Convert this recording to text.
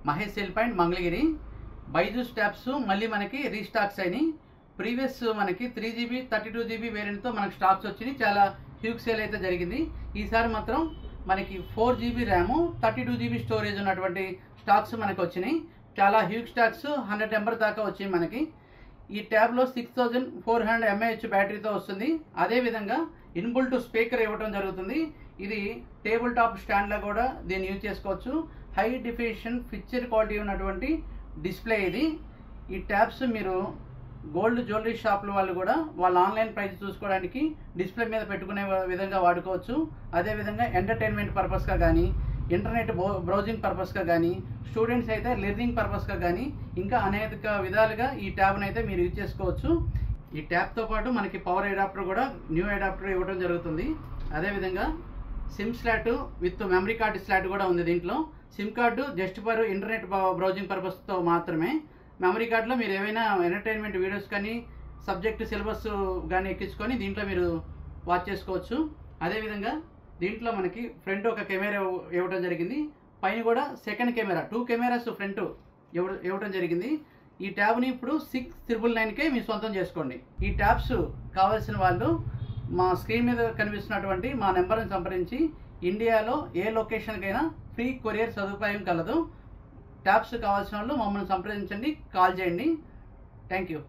Mahesh cell point Mangalagiri. Byju's tabs మళ్ళీ మనకి restocks అయినాయి. ప్రీవియస్ మనకి 3GB 32GB వేరియంట్తో మనకి స్టాక్స్ వచ్చినాయి. చాలా హ్యూజ్ సేల్ అయితే జరిగింది. ఈసారి మాత్రం మనకి 4GB ర్యామ్ 32GB స్టోరేజ్ ఉన్నటువంటి స్టాక్స్ మనకి వచ్చినాయి. చాలా హ్యూజ్ స్టాక్స్ 100 నెంబర్ దాకా వచ్చాయి మనకి. ఈ ట్యాబ్లో 6400 mAh బ్యాటరీతో వస్తుంది. అదేవిధంగా ఇన్బుల్ట్ స్పీకర్ ఇవ్వడం జరుగుతుంది. ఇది టేబుల్ టాప్ స్టాండ్లో కూడా దీన్ని యూజ్ చేసుకోవచ్చు. హై డెఫినిషన్ పిక్చర్ క్వాలిటీ ఉన్నటువంటి డిస్ప్లే ఇది. ఈ ట్యాబ్స్ మీరు గోల్డ్ జ్యువెలరీ షాపుల వాళ్ళు కూడా వాళ్ళ ఆన్లైన్ ప్రైస్ చూసుకోవడానికి డిస్ప్లే మీద పెట్టుకునే విధంగా వాడుకోవచ్చు. అదేవిధంగా ఎంటర్టైన్మెంట్ పర్పస్గా కానీ, ఇంటర్నెట్ బ్రౌజింగ్ పర్పస్గా కానీ, స్టూడెంట్స్ అయితే లెర్నింగ్ పర్పస్గా కానీ, ఇంకా అనేక విధాలుగా ఈ ట్యాబ్ని అయితే మీరు యూజ్ చేసుకోవచ్చు. ఈ ట్యాబ్తో పాటు మనకి పవర్ అడాప్టర్ కూడా న్యూ అడాప్టర్ ఇవ్వడం జరుగుతుంది. అదేవిధంగా SIM slot with memory card slot కూడా ఉంది దీంట్లో. SIM card just for internet browsing పర్పస్తో మాత్రమే. మెమరీ కార్డులో మీరు ఏవైనా ఎంటర్టైన్మెంట్ వీడియోస్ కానీ, సబ్జెక్ట్ సిలబస్ కానీ ఎక్కించుకొని దీంట్లో మీరు వాచ్ చేసుకోవచ్చు. అదేవిధంగా దీంట్లో మనకి ఫ్రంట్ ఒక కెమెరా ఇవ్వడం జరిగింది. పైన కూడా సెకండ్ కెమెరా 2 కెమెరాస్ ఫ్రంట్ ఇవ్వడం జరిగింది. ఈ ట్యాబ్ని ఇప్పుడు 6999కే మీ సొంతం చేసుకోండి. ఈ ట్యాబ్స్ కావాల్సిన వాళ్ళు మా స్క్రీన్ మీద కనిపిస్తున్నటువంటి మా నెంబర్ని సంప్రదించి ఇండియాలో ఏ లొకేషన్కైనా ఫ్రీ కొరియర్ సదుపాయం కలదు. ట్యాబ్స్ కావాల్సిన వాళ్ళు మమ్మల్ని సంప్రదించండి, కాల్ చేయండి. Thank you.